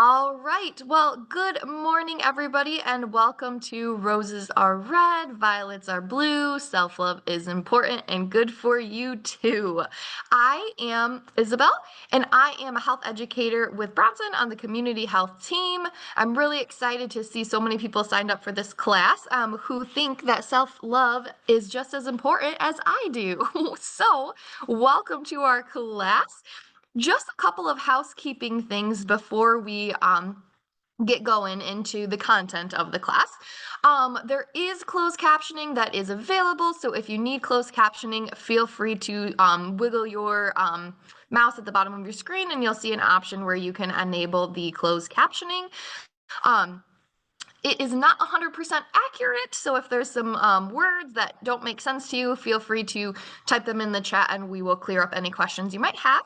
All right. Well, good morning, everybody, and welcome to Roses Are Red, Violets Are Blue. Self love is important and good for you too. I am Isabel, and I am a health educator with Bronson on the community health team. I'm really excited to see so many people signed up for this class who think that self love is just as important as I do. So, welcome to our class. Just a couple of housekeeping things before we get going into the content of the class. There is closed captioning that is available, so if you need closed captioning, feel free to wiggle your mouse at the bottom of your screen and you'll see an option where you can enable the closed captioning. Um, it is not 100% accurate, so if there's some words that don't make sense to you, feel free to type them in the chat and we will clear up any questions you might have.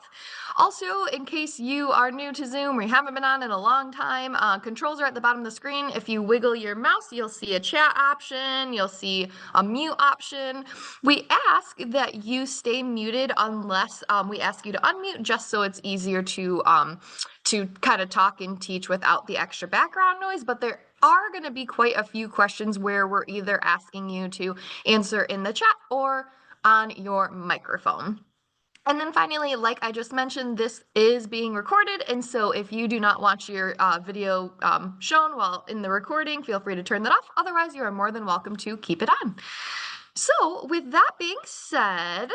Also, in case you are new to Zoom or you haven't been on in a long time, controls are at the bottom of the screen. If you wiggle your mouse, you'll see a chat option, you'll see a mute option. We ask that you stay muted unless we ask you to unmute, just so it's easier to kind of talk and teach without the extra background noise, but there are going to be quite a few questions where we're either asking you to answer in the chat or on your microphone. And then finally, like I just mentioned, this is being recorded, and so if you do not want your video shown while in the recording, feel free to turn that off. Otherwise, you are more than welcome to keep it on. So with that being said,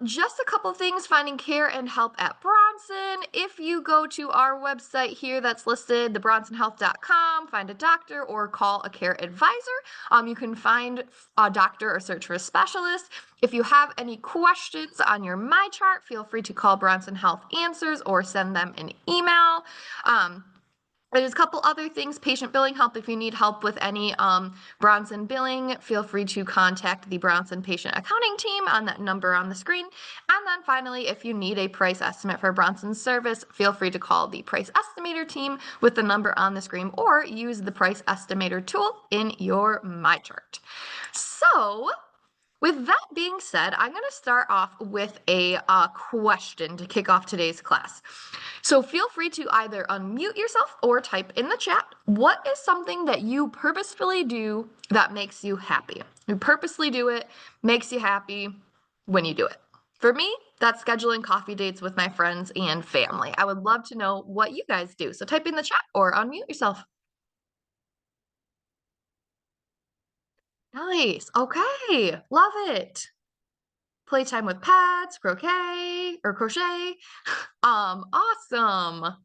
just a couple things finding care and help at Bronson. If you go to our website here that's listed, thebronsonhealth.com, find a doctor or call a care advisor. You can find a doctor or search for a specialist. If you have any questions on your My Chart, feel free to call Bronson Health Answers or send them an email. There's a couple other things, patient billing help. If you need help with any Bronson billing, feel free to contact the Bronson patient accounting team on that number on the screen. And then finally, if you need a price estimate for Bronson's service, feel free to call the price estimator team with the number on the screen or use the price estimator tool in your My Chart. So, with that being said, I'm going to start off with a question to kick off today's class. So feel free to either unmute yourself or type in the chat, what is something that you purposefully do that makes you happy? You purposely do it, makes you happy when you do it. For me, that's scheduling coffee dates with my friends and family. I would love to know what you guys do. So type in the chat or unmute yourself. Nice. Okay. Love it. Playtime with pets, croquet or crochet. Awesome.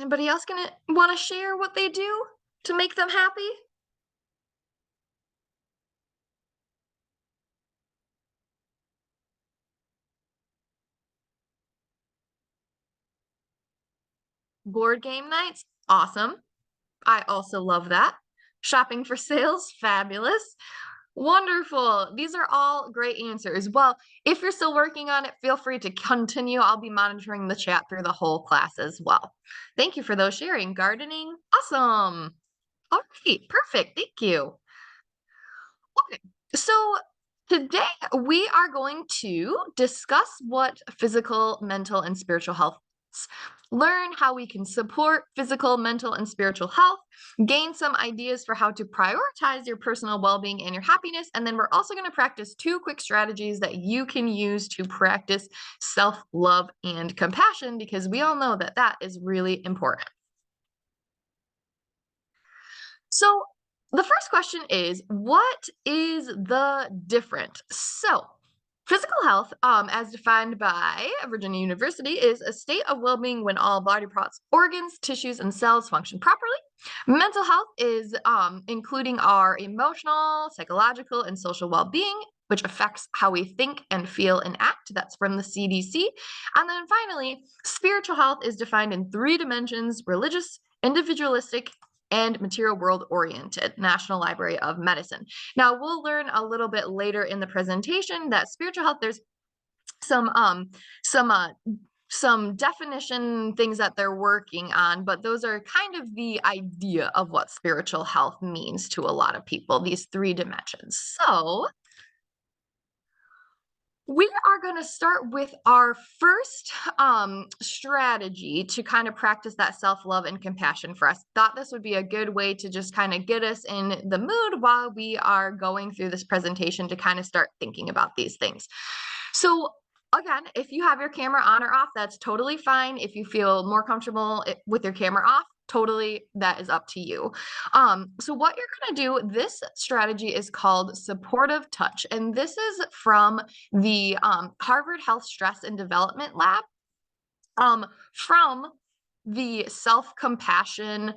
Anybody else gonna want to share what they do to make them happy? Board game nights, awesome. I also love that. Shopping for sales, fabulous. Wonderful. These are all great answers. Well, if you're still working on it, feel free to continue. I'll be monitoring the chat through the whole class as well. Thank you for those sharing. Gardening, awesome. All right, perfect. Thank you. Okay, so today we are going to discuss what physical, mental, and spiritual health is. Learn how we can support physical, mental, and spiritual health, gain some ideas for how to prioritize your personal well-being and your happiness, and then we're also going to practice 2 quick strategies that you can use to practice self-love and compassion, because we all know that that is really important. So the first question is, what is the difference? So physical health, as defined by Virginia University, is a state of well-being when all body parts, organs, tissues, and cells function properly. Mental health is including our emotional, psychological, and social well-being, which affects how we think and feel and act. That's from the CDC. And then finally, spiritual health is defined in 3 dimensions: religious, individualistic, and material world oriented, National Library of Medicine. Now, we'll learn a little bit later in the presentation that spiritual health, there's some some definition things that they're working on, but those are kind of the idea of what spiritual health means to a lot of people, these three dimensions. So we are going to start with our first strategy to kind of practice that self-love and compassion for us. Thought this would be a good way to just kind of get us in the mood while we are going through this presentation to kind of start thinking about these things. So again, if you have your camera on or off, that's totally fine. If you feel more comfortable with your camera off, totally, that is up to you. So what you're going to do, this strategy is called supportive touch, and this is from the Harvard Health Stress and Development Lab, from the self-compassion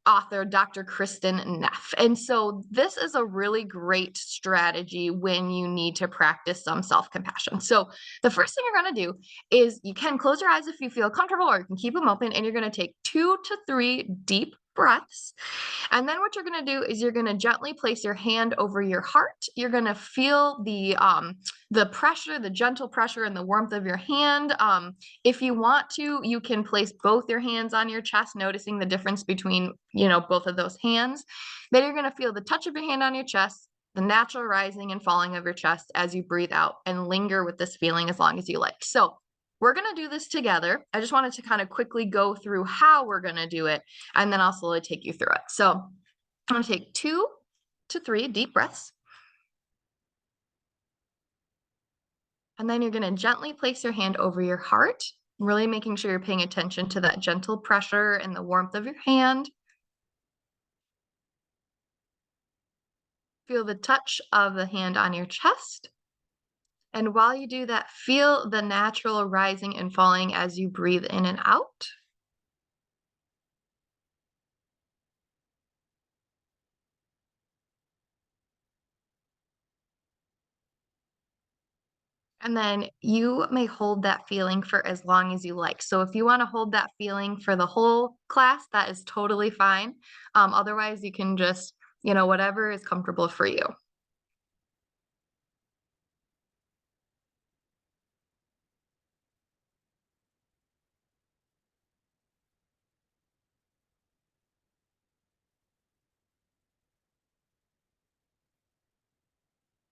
author, Dr. Kristen Neff. And so this is a really great strategy when you need to practice some self-compassion. So the first thing you're going to do is you can close your eyes if you feel comfortable, or you can keep them open, and you're going to take 2 to 3 deep breaths. And then what you're going to do is you're going to gently place your hand over your heart. You're going to feel the pressure, the gentle pressure and the warmth of your hand. If you want to, you can place both your hands on your chest, noticing the difference between, both of those hands. Then you're going to feel the touch of your hand on your chest, the natural rising and falling of your chest as you breathe out, and linger with this feeling as long as you like. So we're going to do this together. I just wanted to kind of quickly go through how we're going to do it, and then I'll slowly take you through it. So I'm going to take 2 to 3 deep breaths. And then you're going to gently place your hand over your heart, really making sure you're paying attention to that gentle pressure and the warmth of your hand. Feel the touch of the hand on your chest. And while you do that, feel the natural rising and falling as you breathe in and out. And then you may hold that feeling for as long as you like. So if you want to hold that feeling for the whole class, that is totally fine. Otherwise, you can just, whatever is comfortable for you.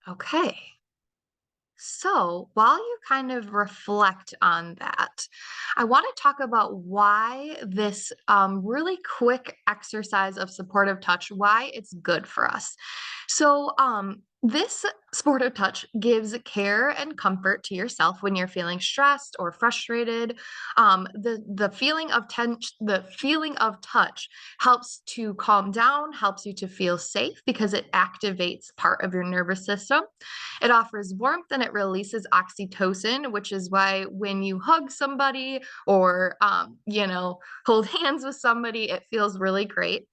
Okay. So while you kind of reflect on that, I want to talk about why this really quick exercise of supportive touch, why it's good for us. So this supportive touch gives care and comfort to yourself when you're feeling stressed or frustrated. The feeling of touch helps to calm down, helps you to feel safe because it activates part of your nervous system. It offers warmth and it releases oxytocin, which is why when you hug somebody or, hold hands with somebody, it feels really great.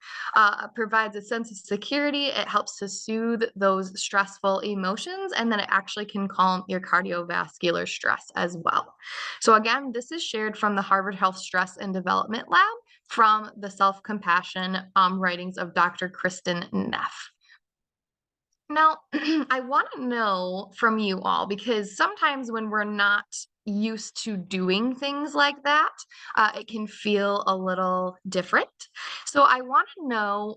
Provides a sense of security. It helps to soothe those stressful emotions, and then it actually can calm your cardiovascular stress as well. So again, this is shared from the Harvard Health Stress and Development Lab from the self-compassion writings of Dr. Kristen Neff. Now, I want to know from you all, because sometimes when we're not used to doing things like that, it can feel a little different. So I want to know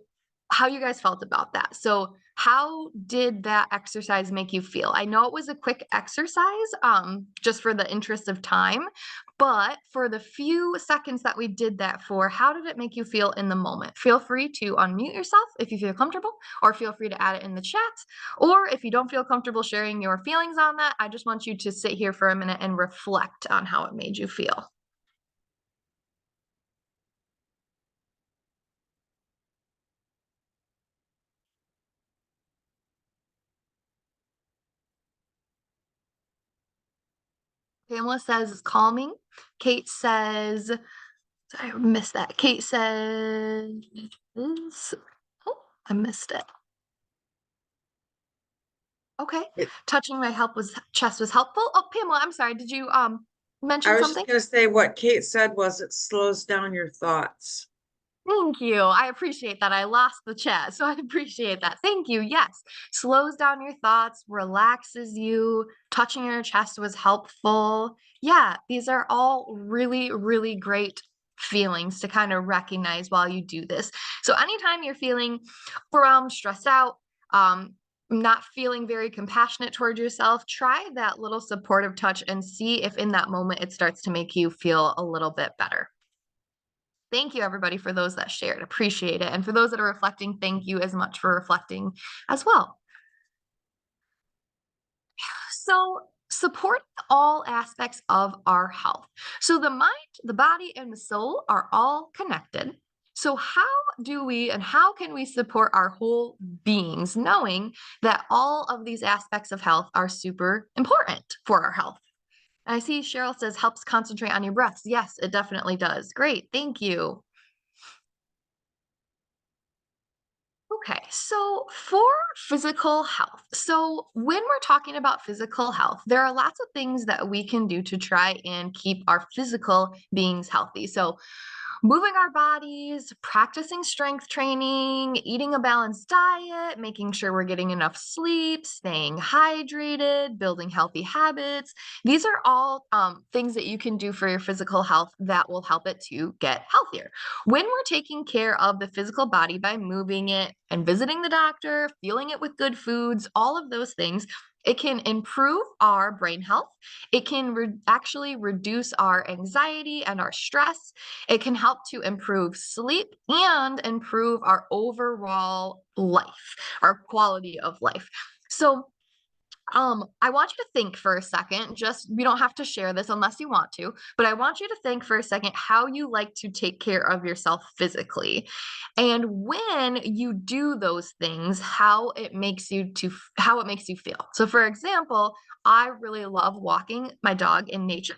how you guys felt about that. So how did that exercise make you feel? I know it was a quick exercise, just for the interest of time, but for the few seconds that we did that for, how did it make you feel in the moment? Feel free to unmute yourself if you feel comfortable, or feel free to add it in the chat. Or if you don't feel comfortable sharing your feelings on that, I just want you to sit here for a minute and reflect on how it made you feel. Pamela says it's calming. Kate says, I missed that. Kate says, oh, I missed it. Okay. Touching my chest was helpful. Oh, Pamela, I'm sorry. Did you mention I was something? just going to say what Kate said was it slows down your thoughts. Thank you. I appreciate that. I lost the chat, so I appreciate that. Thank you. Yes. Slows down your thoughts, relaxes you. Touching your chest was helpful. Yeah, these are all really, really great feelings to kind of recognize while you do this. So anytime you're feeling overwhelmed, stressed out, um, not feeling very compassionate towards yourself, try that little supportive touch and see if in that moment it starts to make you feel a little bit better. Thank you, everybody, for those that shared. Appreciate it. And for those that are reflecting, thank you as much for reflecting as well. So, support all aspects of our health. So, the mind, the body, and the soul are all connected. So, how do we and how can we support our whole beings, knowing that all of these aspects of health are super important for our health? And I see Cheryl says helps concentrate on your breaths. Yes, it definitely does. Great. Thank you. Okay, so for physical health, so when we're talking about physical health, there are lots of things that we can do to try and keep our physical beings healthy. So moving our bodies, practicing strength training, eating a balanced diet, making sure we're getting enough sleep, staying hydrated, building healthy habits. These are all things that you can do for your physical health that will help it to get healthier. When we're taking care of the physical body by moving it and visiting the doctor, fueling it with good foods, all of those things, it can improve our brain health. It can actually reduce our anxiety and our stress. It can help to improve sleep and improve our overall life, our quality of life. So, I want you to think for a second, just you don't have to share this unless you want to, but I want you to think for a second how you like to take care of yourself physically. And when you do those things, how it makes you feel. So for example, I really love walking my dog in nature.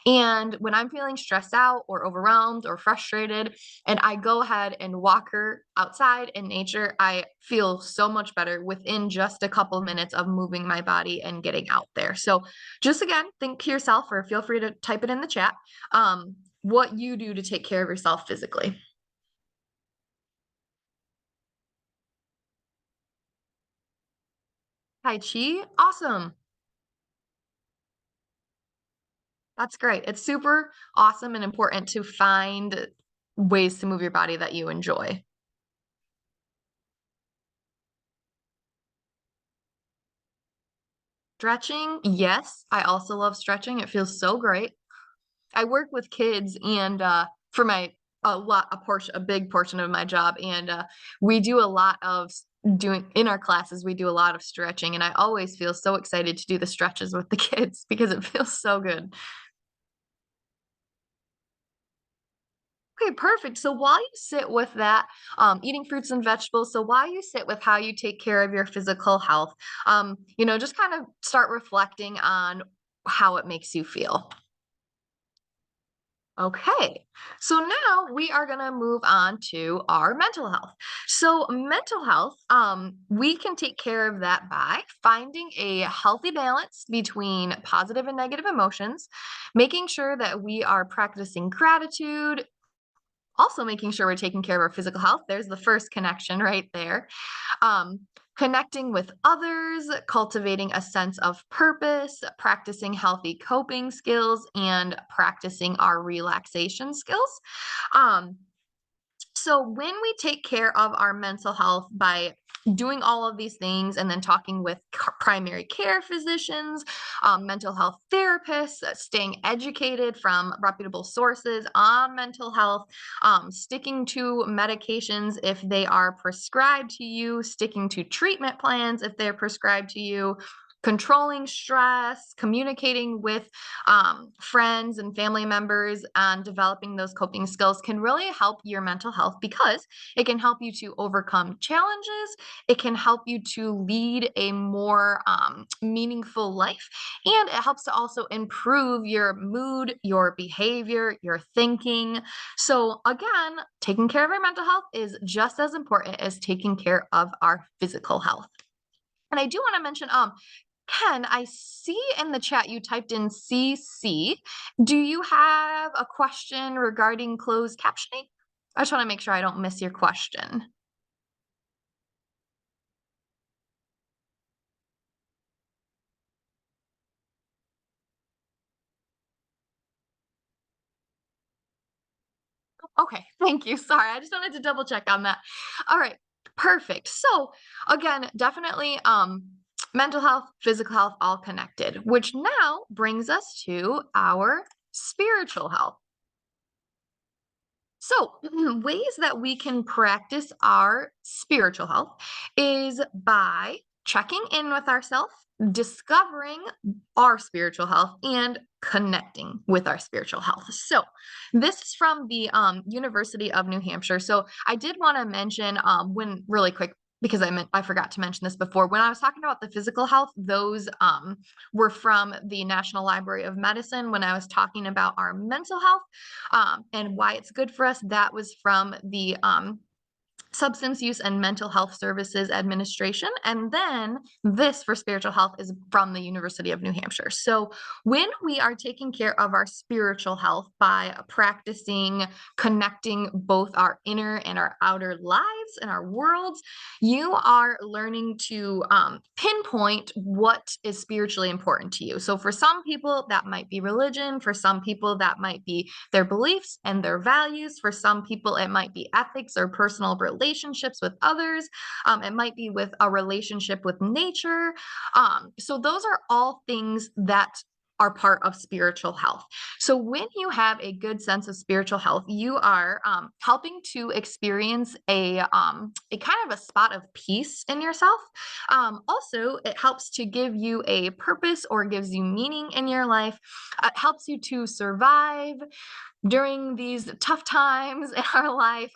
And when I'm feeling stressed out or overwhelmed or frustrated, and I go ahead and walk her outside in nature, I feel so much better within just a couple minutes of moving my body and getting out there. So, just again, think to yourself, or feel free to type it in the chat, what you do to take care of yourself physically. Tai Chi, awesome. That's great. It's super awesome and important to find ways to move your body that you enjoy. Stretching, yes, I also love stretching. It feels so great. I work with kids and for my a big portion of my job and we do a lot of doing in our classes we do a lot of stretching and I always feel so excited to do the stretches with the kids because it feels so good. Okay, perfect. So while you sit with that, eating fruits and vegetables, so while you sit with how you take care of your physical health, just kind of start reflecting on how it makes you feel. Okay, so now we are going to move on to our mental health. So, mental health, we can take care of that by finding a healthy balance between positive and negative emotions, making sure that we are practicing gratitude, also making sure we're taking care of our physical health. There's the first connection right there. Um, Connecting with others, cultivating a sense of purpose, practicing healthy coping skills, and practicing our relaxation skills. Um, so when we take care of our mental health by doing all of these things and then talking with primary care physicians, mental health therapists, staying educated from reputable sources on mental health, sticking to medications if they are prescribed to you, sticking to treatment plans if they're prescribed to you, controlling stress, communicating with friends and family members and developing those coping skills can really help your mental health because it can help you to overcome challenges. It can help you to lead a more meaningful life. And it helps to also improve your mood, your behavior, your thinking. So, again, taking care of our mental health is just as important as taking care of our physical health. And I do want to mention, Ken, I see in the chat you typed in CC. Do you have a question regarding closed captioning? I just want to make sure I don't miss your question. Okay, thank you. Sorry, I just wanted to double check on that. All right, perfect. So, again, definitely mental health, physical health, all connected, which now brings us to our spiritual health. So, ways that we can practice our spiritual health is by checking in with ourselves, discovering our spiritual health, and connecting with our spiritual health. So, this is from the University of New Hampshire. So, I did want to mention when really quick because I forgot to mention this before when I was talking about the physical health. Those were from the National Library of Medicine. When I was talking about our mental health and why it's good for us, that was from the Substance Use and Mental Health Services Administration. And then this for spiritual health is from the University of New Hampshire. So when we are taking care of our spiritual health by practicing connecting both our inner and our outer lives and our worlds, you are learning to pinpoint what is spiritually important to you. So for some people, that might be religion. For some people, that might be their beliefs and their values. For some people, it might be ethics or personal relationships with others. It might be with a relationship with nature. So those are all things that are part of spiritual health. So when you have a good sense of spiritual health, you are helping to experience a kind of a spot of peace in yourself. Also, it helps to give you a purpose or gives you meaning in your life. It helps you to survive during these tough times in our life,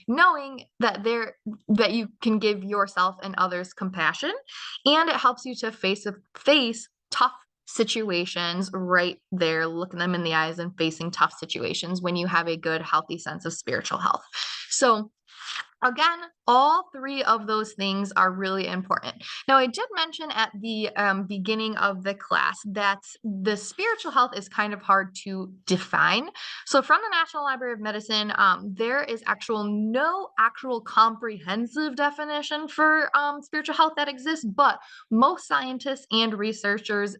knowing that you can give yourself and others compassion, and it helps you to face tough situations right there, looking them in the eyes and facing tough situations when you have a good, healthy sense of spiritual health. So again, all three of those things are really important. Now, I did mention at the beginning of the class that the spiritual health is kind of hard to define. So, from the National Library of Medicine, there is no actual comprehensive definition for spiritual health that exists, but most scientists and researchers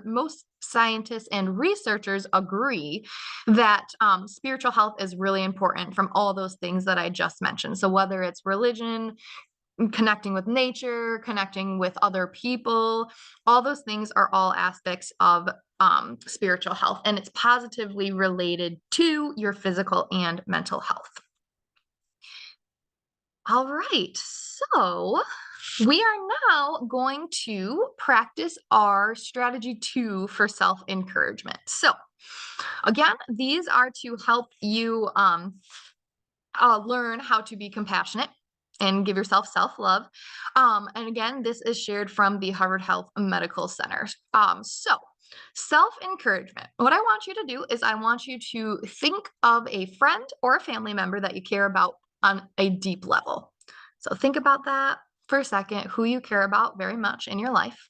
most scientists and researchers agree that spiritual health is really important from all those things that I just mentioned. So, whether it's religion, connecting with nature, connecting with other people, all those things are all aspects of spiritual health, and it's positively related to your physical and mental health. All right, so we are now going to practice our strategy 2 for self encouragement. So, again, these are to help you learn how to be compassionate and give yourself self-love. And again, this is shared from the Harvard Health Medical Center. So self-encouragement. What I want you to do is I want you to think of a friend or a family member that you care about on a deep level. So think about that for a second, who you care about very much in your life.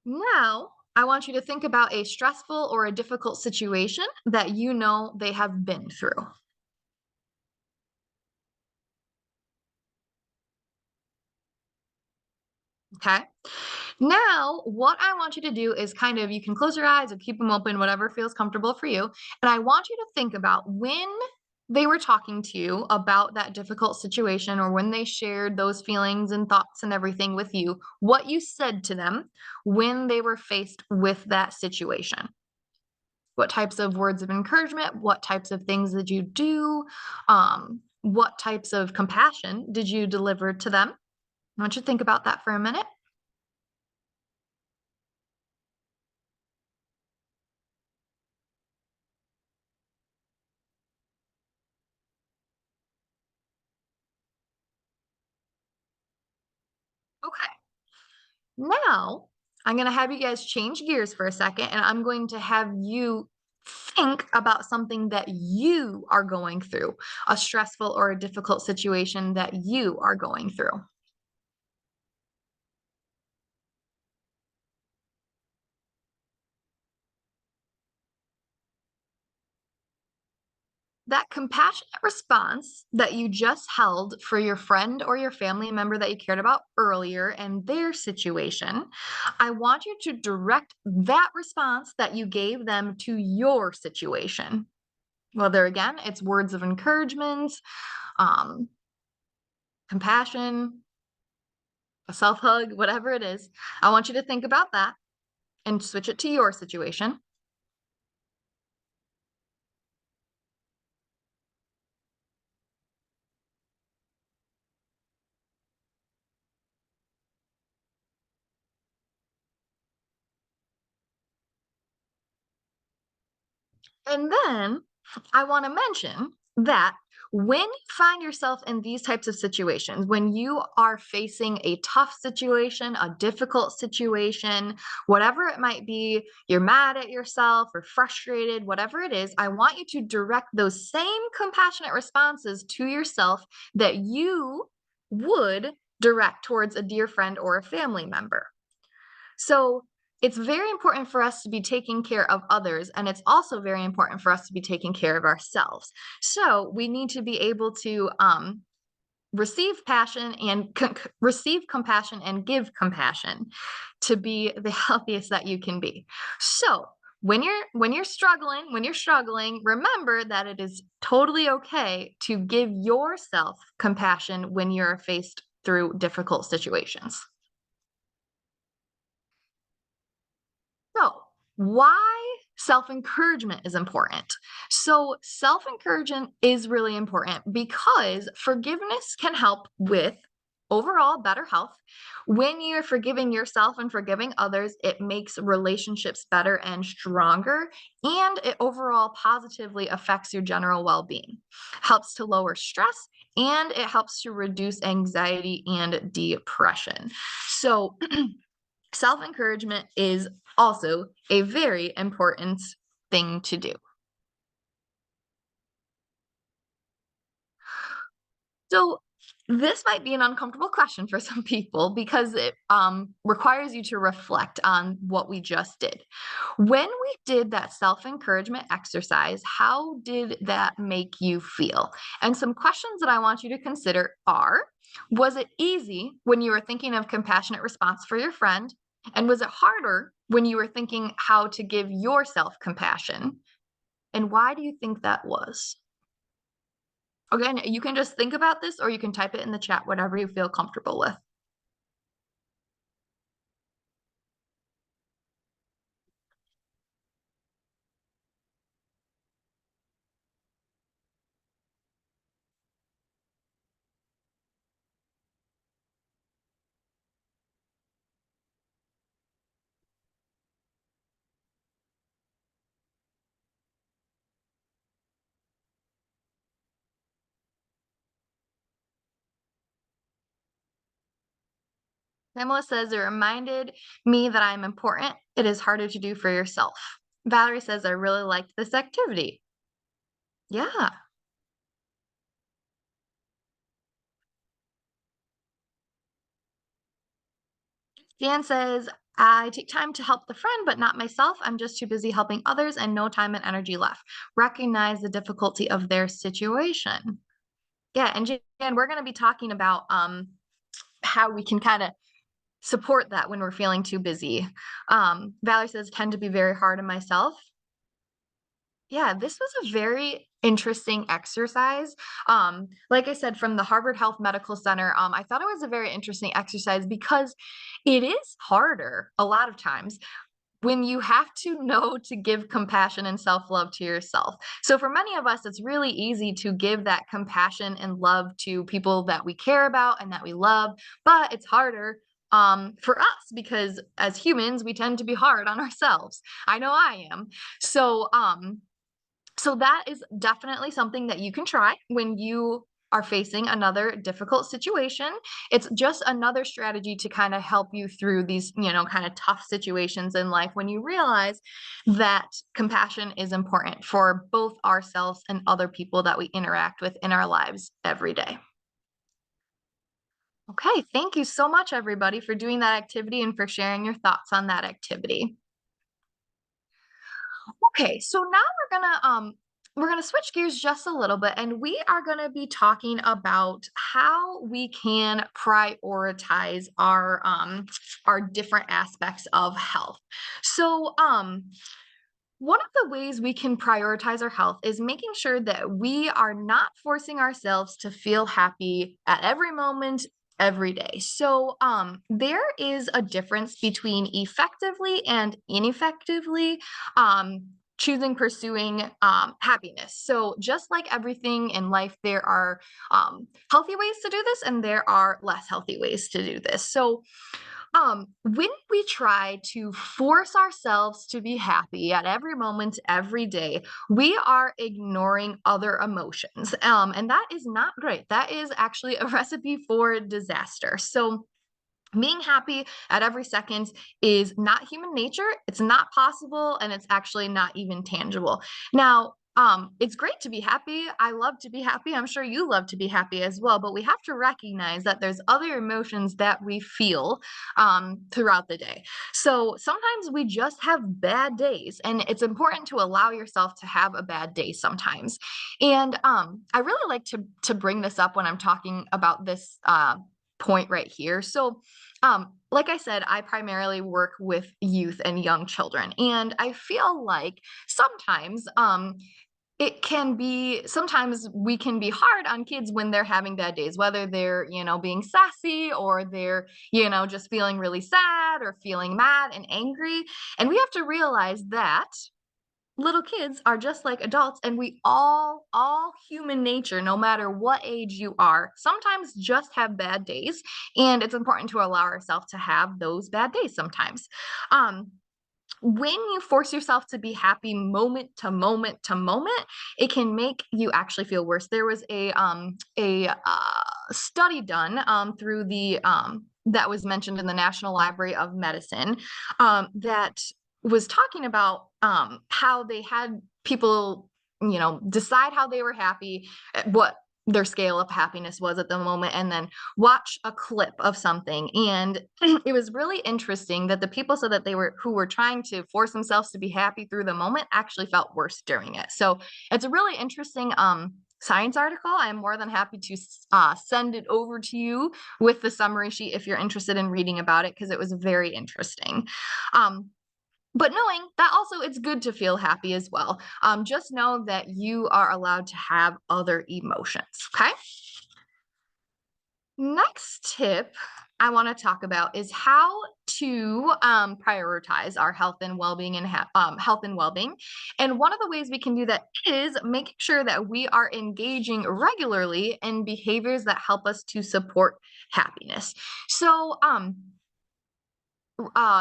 Now, I want you to think about a stressful or a difficult situation that you know they have been through. Okay. Now, what I want you to do is you can close your eyes or keep them open, whatever feels comfortable for you. And I want you to think about when they were talking to you about that difficult situation or when they shared those feelings and thoughts and everything with you, what you said to them when they were faced with that situation. What types of words of encouragement, what types of things did you do? What types of compassion did you deliver to them? I want you to think about that for a minute. Okay. Now, I'm going to have you guys change gears for a second, and I'm going to have you think about something that you are going through, a stressful or a difficult situation that you are going through. That compassionate response that you just held for your friend or your family member that you cared about earlier and their situation, I want you to direct that response that you gave them to your situation. Whether again, it's words of encouragement, um, compassion, a self hug, whatever it is. I want you to think about that and switch it to your situation. And then I want to mention that when you find yourself in these types of situations, when you are facing a tough situation, a difficult situation, whatever it might be, you're mad at yourself or frustrated, whatever it is, I want you to direct those same compassionate responses to yourself that you would direct towards a dear friend or a family member. So it's very important for us to be taking care of others, and it's also very important for us to be taking care of ourselves. So we need to be able to receive passion and receive compassion and give compassion to be the healthiest that you can be. So when you're struggling, remember that it is totally okay to give yourself compassion when you're faced through difficult situations. So, why self encouragement is important? So, self encouragement is really important because forgiveness can help with overall better health. When you're forgiving yourself and forgiving others, it makes relationships better and stronger, and it overall positively affects your general well being, helps to lower stress, and it helps to reduce anxiety and depression. So, self encouragement is also a very important thing to do. So, this might be an uncomfortable question for some people because it requires you to reflect on what we just did. When we did that self encouragement exercise, how did that make you feel? And some questions that I want you to consider are: was it easy when you were thinking of compassionate response for your friend? And was it harder when you were thinking how to give yourself compassion? And why do you think that was? Again, you can just think about this or you can type it in the chat, whatever you feel comfortable with. Pamela says it reminded me that I'm important. It is harder to do for yourself. Valerie says I really liked this activity. Yeah. Jan says I take time to help the friend, but not myself. I'm just too busy helping others and no time and energy left. Recognize the difficulty of their situation. Yeah, and Jan, we're going to be talking about how we can kind of support that when we're feeling too busy. Valerie says, tend to be very hard on myself. Yeah, this was a very interesting exercise. Like I said, from the Harvard Health Medical Center, I thought it was a very interesting exercise because it is harder a lot of times when you have to know to give compassion and self love to yourself. So, for many of us, it's really easy to give that compassion and love to people that we care about and that we love, but it's harder for us because as humans, we tend to be hard on ourselves. I know I am. So, so that is definitely something that you can try when you are facing another difficult situation. It's just another strategy to kind of help you through these, kind of tough situations in life when you realize that compassion is important for both ourselves and other people that we interact with in our lives every day. Okay, thank you so much, everybody, for doing that activity and for sharing your thoughts on that activity. Okay, so now we're gonna we're going to switch gears just a little bit, and we are going to be talking about how we can prioritize our different aspects of health. So, one of the ways we can prioritize our health is making sure that we are not forcing ourselves to feel happy at every moment, every day. So, there is a difference between effectively and ineffectively choosing pursuing happiness. So, just like everything in life, there are healthy ways to do this, and there are less healthy ways to do this. So, when we try to force ourselves to be happy at every moment, every day, we are ignoring other emotions. And that is not great. That is actually a recipe for disaster. So, being happy at every second is not human nature. It's not possible, and it's actually not even tangible. Now, it's great to be happy. I love to be happy. I'm sure you love to be happy as well, but we have to recognize that there's other emotions that we feel throughout the day. So sometimes we just have bad days, and it's important to allow yourself to have a bad day sometimes. And I really like to bring this up when I'm talking about this point right here. So, like I said, I primarily work with youth and young children, and I feel like sometimes sometimes we can be hard on kids when they're having bad days, whether they're, being sassy, or they're, just feeling really sad or feeling mad and angry. And we have to realize that little kids are just like adults, and we all human nature, no matter what age you are, sometimes just have bad days, and it's important to allow ourselves to have those bad days sometimes. When you force yourself to be happy moment to moment to moment, it can make you actually feel worse. There was a study done through the that was mentioned in the National Library of Medicine, that was talking about how they had people, decide how they were happy, what their scale of happiness was at the moment, and then watch a clip of something. And it was really interesting that the people said that who were trying to force themselves to be happy through the moment actually felt worse during it. So it's a really interesting science article. I'm more than happy to send it over to you with the summary sheet if you're interested in reading about it, because it was very interesting. But knowing that also it's good to feel happy as well. Just know that you are allowed to have other emotions. Okay. Next tip I want to talk about is how to prioritize our health and well-being, and health and well-being. And one of the ways we can do that is making sure that we are engaging regularly in behaviors that help us to support happiness. So,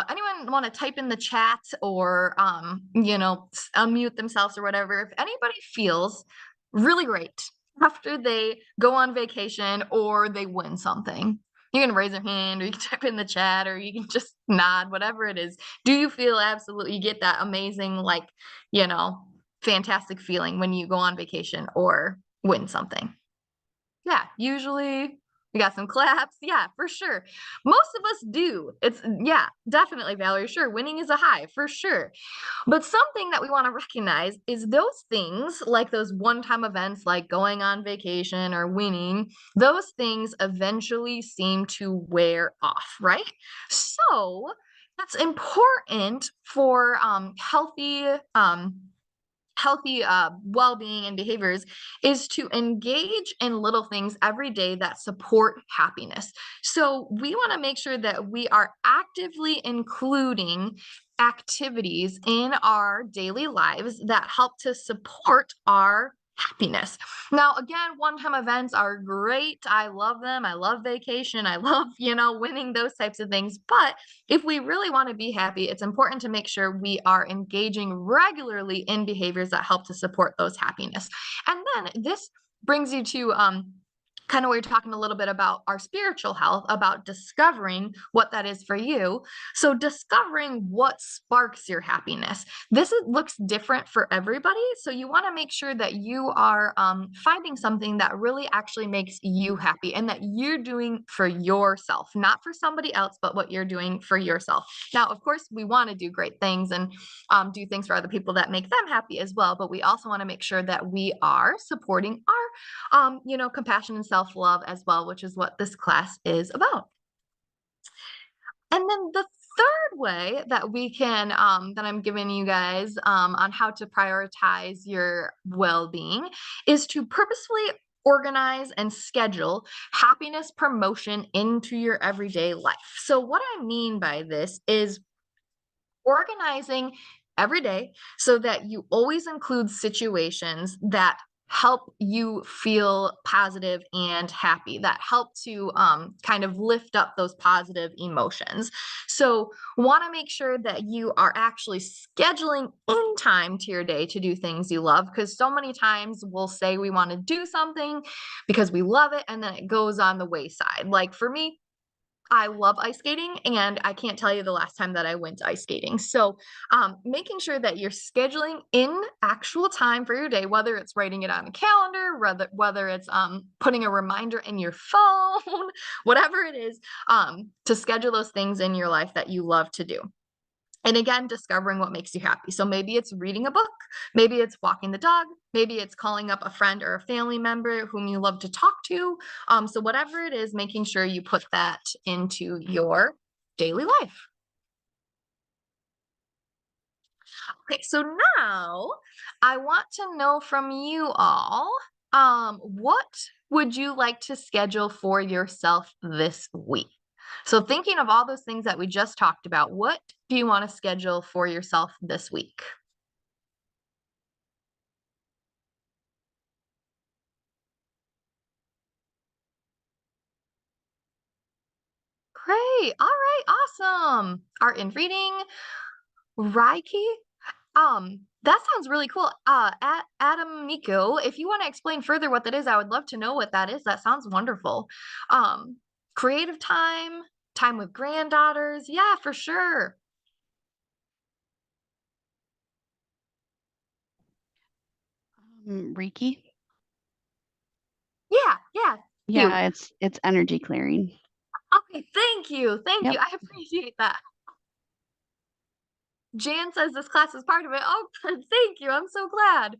anyone want to type in the chat, or unmute themselves or whatever, if anybody feels really great after they go on vacation or they win something? You can raise your hand, or you can type in the chat, or you can just nod, whatever it is. Do you feel absolutely, you get that amazing, like, fantastic feeling when you go on vacation or win something? Yeah, usually we got some claps. Yeah, for sure. Most of us do. Yeah, definitely, Valerie. Sure, winning is a high, for sure. But something that we want to recognize is those things, like those one-time events like going on vacation or winning, those things eventually seem to wear off, right? So that's important for healthy well-being and behaviors, is to engage in little things every day that support happiness. So we want to make sure that we are actively including activities in our daily lives that help to support our happiness. Now, again, one-time events are great. I love them. I love vacation. I love, winning, those types of things. But if we really want to be happy, it's important to make sure we are engaging regularly in behaviors that help to support those happiness. And then this brings you to kind of we are talking a little bit about our spiritual health, about discovering what that is for you. So discovering what sparks your happiness. Looks different for everybody. So you want to make sure that you are finding something that really actually makes you happy and that you're doing for yourself, not for somebody else, but what you're doing for yourself. Now, of course, we want to do great things and do things for other people that make them happy as well. But we also want to make sure that we are supporting our compassion and self-love as well, which is what this class is about. And then the third way that we can, that I'm giving you guys on how to prioritize your well-being is to purposefully organize and schedule happiness promotion into your everyday life. So what I mean by this is organizing every day so that you always include situations that help you feel positive and happy, that help to kind of lift up those positive emotions. So want to make sure that you are actually scheduling in time to your day to do things you love, because so many times we'll say we want to do something because we love it and then it goes on the wayside. Like for me, I love ice skating, and I can't tell you the last time that I went ice skating. So, making sure that you're scheduling in actual time for your day, whether it's writing it on a calendar, whether it's putting a reminder in your phone, whatever it is, to schedule those things in your life that you love to do. And again, discovering what makes you happy. So maybe it's reading a book, maybe it's walking the dog, maybe it's calling up a friend or a family member whom you love to talk to. So whatever it is, making sure you put that into your daily life. Okay, so now I want to know from you all, what would you like to schedule for yourself this week? So thinking of all those things that we just talked about, what do you want to schedule for yourself this week? Great. All right. Awesome. Art and reading, Reiki. That sounds really cool. Adam Miko, if you want to explain further what that is, I would love to know what that is. That sounds wonderful. Um, Creative time, time with granddaughters. Yeah, for sure. Reiki? Yeah, yeah. You. Yeah, it's energy clearing. Okay, thank you. Thank you. Yep. I appreciate that. Jan says this class is part of it. Oh, thank you. I'm so glad.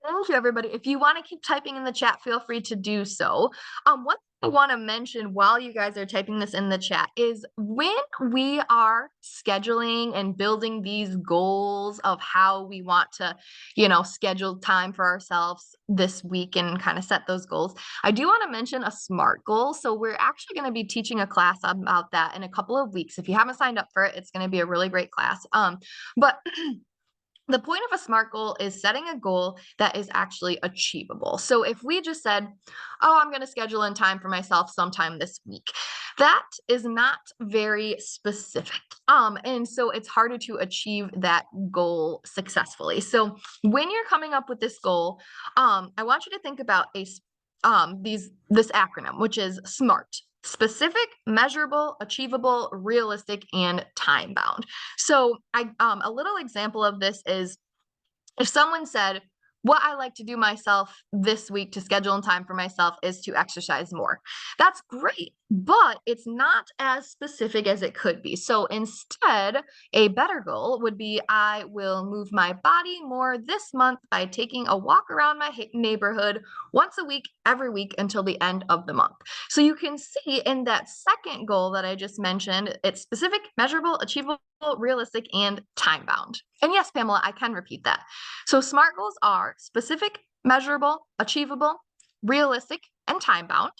Thank you, everybody. If you want to keep typing in the chat, feel free to do so. What I want to mention while you guys are typing this in the chat is when we are scheduling and building these goals of how we want to, schedule time for ourselves this week and kind of set those goals, I do want to mention a SMART goal. So we're actually going to be teaching a class about that in a couple of weeks. If you haven't signed up for it, it's going to be a really great class. But the point of a SMART goal is setting a goal that is actually achievable. So if we just said, oh, I'm going to schedule in time for myself sometime this week, that is not very specific. And so it's harder to achieve that goal successfully. So when you're coming up with this goal, I want you to think about this acronym, which is SMART. Specific, measurable, achievable, realistic, and time bound. So a little example of this is if someone said, what I like to do myself this week to schedule in time for myself is to exercise more. That's great, but it's not as specific as it could be. So instead, a better goal would be I will move my body more this month by taking a walk around my neighborhood once a week, every week until the end of the month. So you can see in that second goal that I just mentioned, it's specific, measurable, achievable, realistic, and time bound. And yes, Pamela, I can repeat that. So SMART goals are specific, measurable, achievable, realistic, and time bound.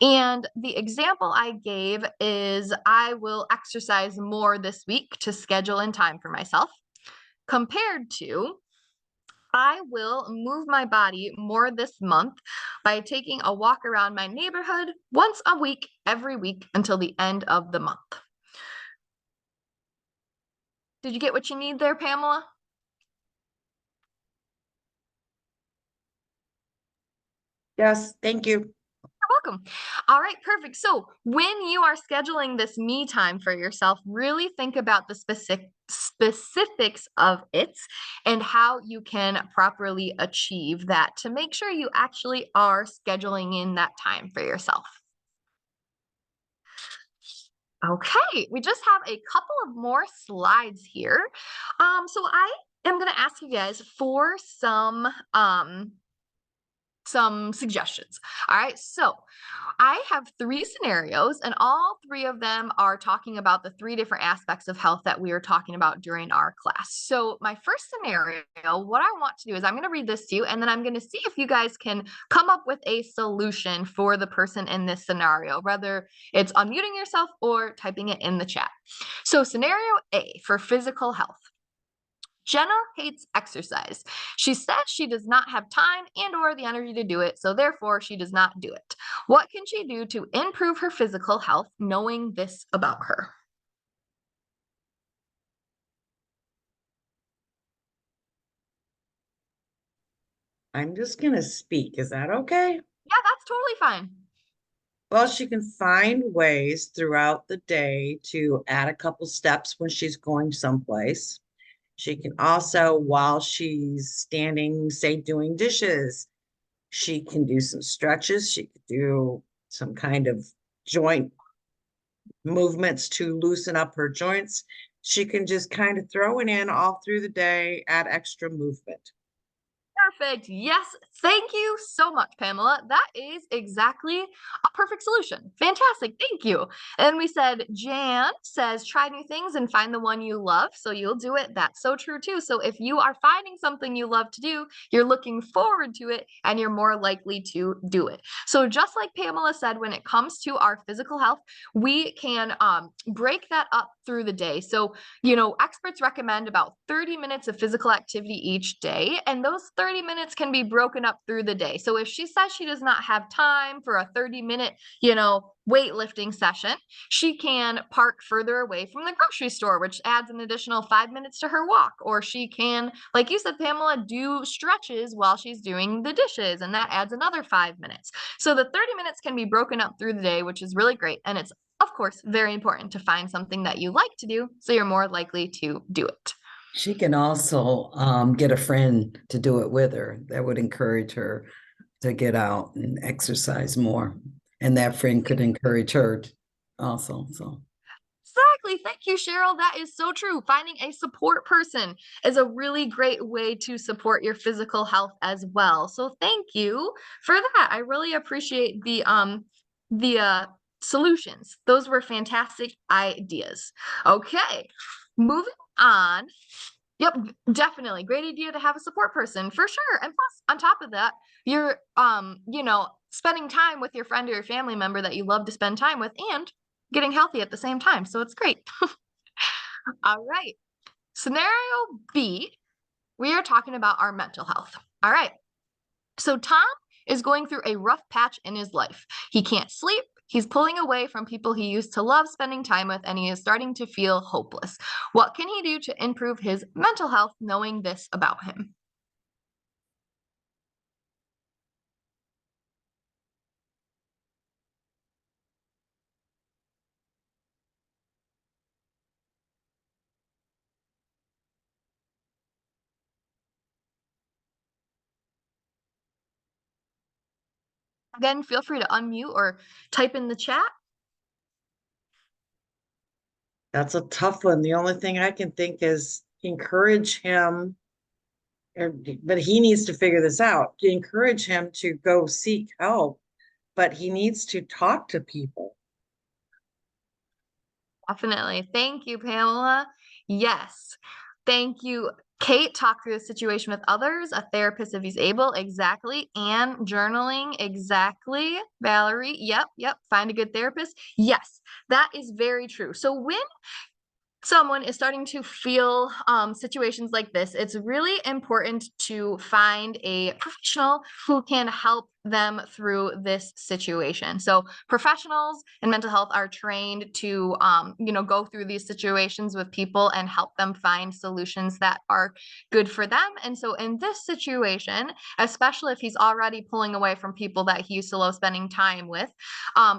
And the example I gave is I will exercise more this week to schedule in time for myself, compared to I will move my body more this month by taking a walk around my neighborhood once a week, every week until the end of the month. Did you get what you need there, Pamela? Yes, thank you. Welcome. All right, perfect. So when you are scheduling this me time for yourself, really think about the specifics of it and how you can properly achieve that to make sure you actually are scheduling in that time for yourself. Okay, we just have a couple of more slides here. So I am going to ask you guys for some suggestions. All right, so I have three scenarios, and all three of them are talking about the three different aspects of health that we were talking about during our class. So, my first scenario, what I want to do is I'm going to read this to you, and then I'm going to see if you guys can come up with a solution for the person in this scenario, whether it's unmuting yourself or typing it in the chat. So, scenario A for physical health. Jenna hates exercise. She says she does not have time and or the energy to do it, so therefore she does not do it. What can she do to improve her physical health knowing this about her? I'm just going to speak. Is that okay? Yeah, that's totally fine. Well, she can find ways throughout the day to add a couple steps when she's going someplace. She can also, while she's standing, say, doing dishes, she can do some stretches. She could do some kind of joint movements to loosen up her joints. She can just kind of throw it in all through the day, add extra movement. Perfect. Yes. Thank you so much, Pamela. That is exactly a perfect solution. Fantastic. Thank you. And we said, Jan says, try new things and find the one you love. So you'll do it. That's so true, too. So if you are finding something you love to do, you're looking forward to it and you're more likely to do it. So just like Pamela said, when it comes to our physical health, we can break that up through the day. So experts recommend about 30 minutes of physical activity each day, and those 30 minutes can be broken up through the day. So if she says she does not have time for a 30-minute, weightlifting session, she can park further away from the grocery store, which adds an additional 5 minutes to her walk. Or she can, like you said, Pamela, do stretches while she's doing the dishes, and that adds another 5 minutes. So the 30 minutes can be broken up through the day, which is really great. And it's of course, very important to find something that you like to do so you're more likely to do it. She can also get a friend to do it with her. That would encourage her to get out and exercise more. And that friend could encourage her also. So Exactly. Thank you, Cheryl. That is so true. Finding a support person is a really great way to support your physical health as well. So thank you for that. I really appreciate the solutions. Those were fantastic ideas. Okay. Moving on. Yep, definitely. Great idea to have a support person for sure. And plus, on top of that, you're spending time with your friend or your family member that you love to spend time with and getting healthy at the same time. So it's great. All right. Scenario B, we are talking about our mental health. All right. So Tom is going through a rough patch in his life. He can't sleep. He's pulling away from people he used to love spending time with, and he is starting to feel hopeless. What can he do to improve his mental health knowing this about him? Again, feel free to unmute or type in the chat. That's a tough one. The only thing I can think is encourage him, but he needs to figure this out. Encourage him to go seek help, but he needs to talk to people. Definitely. Thank you, Pamela. Yes. Thank you. Kate, talk through the situation with others, a therapist if he's able. Exactly. And journaling. Exactly. Valerie. Yep. Find a good therapist. Yes, that is very true. So when someone is starting to feel situations like this, it's really important to find a professional who can help them through this situation. So professionals in mental health are trained to, go through these situations with people and help them find solutions that are good for them. And so in this situation, especially if he's already pulling away from people that he used to love spending time with,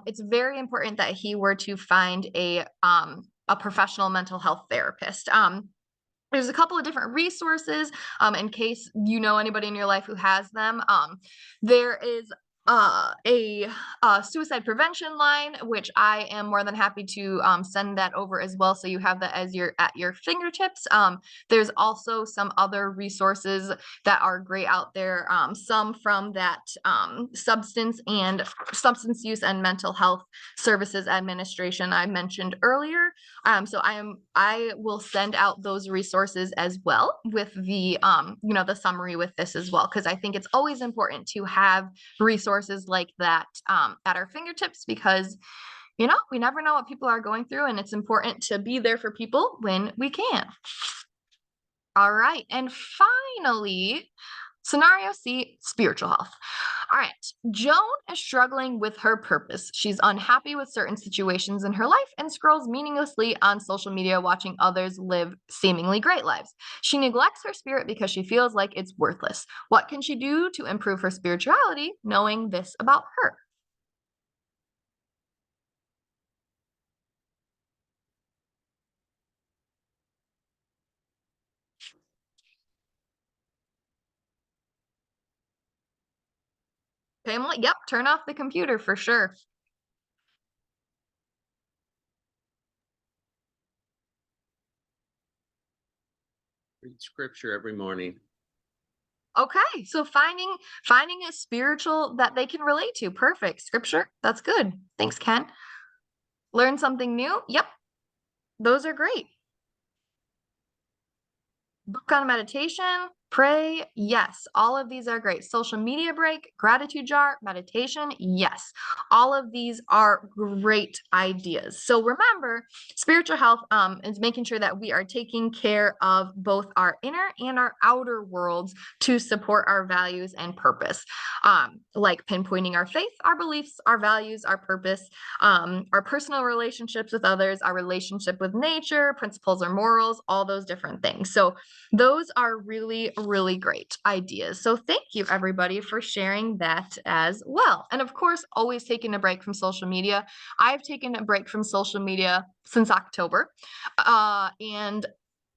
it's very important that he were to find a professional mental health therapist. There's a couple of different resources in case you know anybody in your life who has them. There is a suicide prevention line, which I am more than happy to send that over as well, so you have that as at your fingertips. There's also some other resources that are great out there. Some from that substance use and mental health services administration I mentioned earlier. So I will send out those resources as well with the summary with this as well, because I think it's always important to have resources like that at our fingertips, because we never know what people are going through, and it's important to be there for people when we can. All right, and finally, scenario C, spiritual health. All right, Joan is struggling with her purpose. She's unhappy with certain situations in her life and scrolls meaninglessly on social media, watching others live seemingly great lives. She neglects her spirit because she feels like it's worthless. What can she do to improve her spirituality, knowing this about her? Pamela, yep, turn off the computer for sure. Read scripture every morning. Okay, so finding a spiritual that they can relate to. Perfect. Scripture, that's good. Thanks, Ken. Learn something new. Yep, those are great. Book on meditation, pray, yes, all of these are great. Social media break, gratitude jar, meditation, yes, all of these are great ideas. So remember, spiritual health is making sure that we are taking care of both our inner and our outer worlds to support our values and purpose, like pinpointing our faith, our beliefs, our values, our purpose, our personal relationships with others, our relationship with nature, principles or morals, all those different things. So those are really, really great ideas. So thank you, everybody, for sharing that as well. And of course, always taking a break from social media. I've taken a break from social media since October, and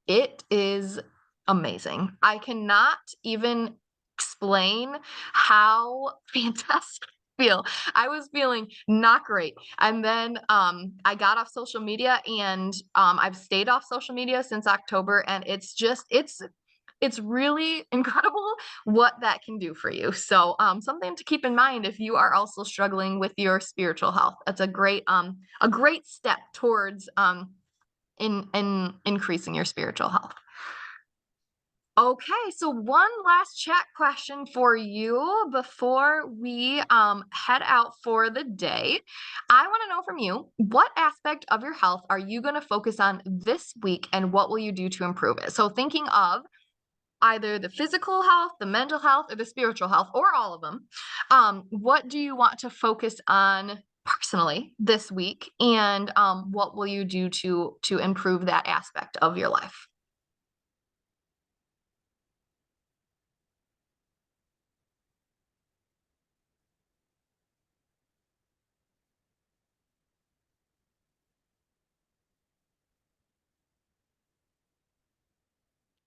it is amazing. I cannot even explain how fantastic I feel. I was feeling not great. And then I got off social media, and I've stayed off social media since October, and it's really incredible what that can do for you. So something to keep in mind if you are also struggling with your spiritual health. That's a great step towards in increasing your spiritual health. Okay, so one last chat question for you before we head out for the day. I want to know from you, what aspect of your health are you going to focus on this week, and what will you do to improve it? So thinking of either the physical health, the mental health, or the spiritual health, or all of them, what do you want to focus on personally this week, and what will you do to improve that aspect of your life?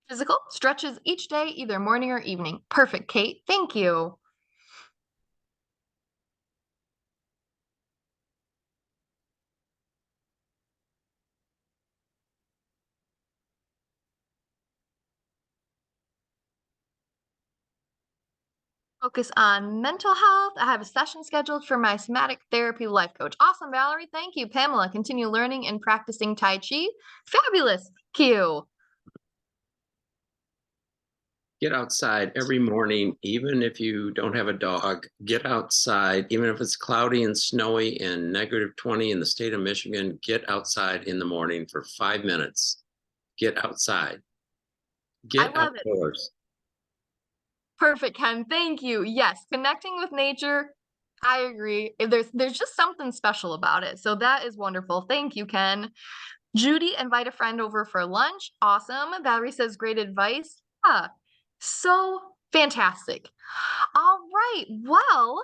Physical stretches each day, either morning or evening. Perfect, Kate. Thank you. Focus on mental health. I have a session scheduled for my somatic therapy life coach. Awesome, Valerie. Thank you. Pamela, continue learning and practicing Tai Chi. Fabulous. Thank you. Get outside every morning, even if you don't have a dog. Get outside, even if it's cloudy and snowy and -20 in the state of Michigan. Get outside in the morning for 5 minutes. Get outside. I Get love it. outdoors. Perfect, Ken. Thank you. Yes, connecting with nature. I agree. There's just something special about it. So that is wonderful. Thank you, Ken. Judy, invite a friend over for lunch. Awesome. Valerie says great advice. Yeah, so fantastic. All right. Well,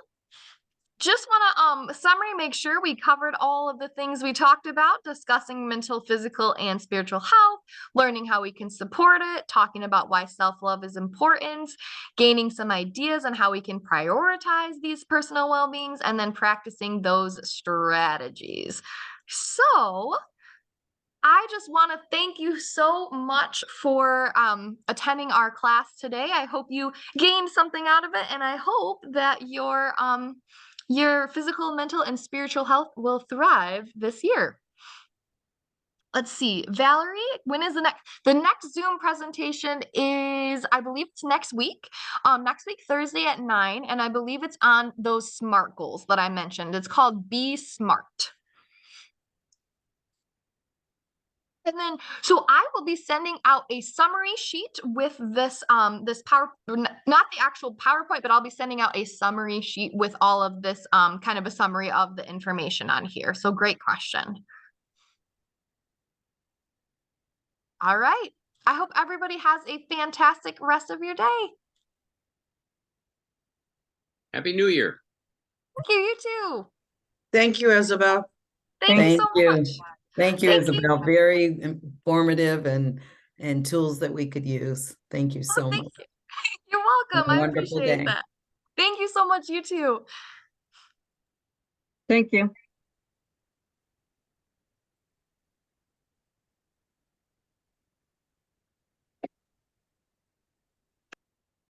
just want to summary, make sure we covered all of the things we talked about, discussing mental, physical, and spiritual health, learning how we can support it, talking about why self-love is important, gaining some ideas on how we can prioritize these personal well-beings, and then practicing those strategies. So I just want to thank you so much for attending our class today. I hope you gained something out of it, and I hope that your physical, mental, and spiritual health will thrive this year. Let's see, Valerie, when is the next Zoom presentation is, I believe it's next week Thursday at 9, and I believe it's on those SMART goals that I mentioned. It's called Be Smart. And then, so I will be sending out a summary sheet with this not the actual PowerPoint, but I'll be sending out a summary sheet with all of this kind of a summary of the information on here. So great question. All right. I hope everybody has a fantastic rest of your day. Happy New Year. Thank you, you too. Thank you, Isabel. Thank you Thank so you. much. Thank you, Thank you. Isabel. Very informative and tools that we could use. Thank you so Thank much. you. You're Have welcome. a I wonderful appreciate day. that. Thank you so much, you too. Thank you.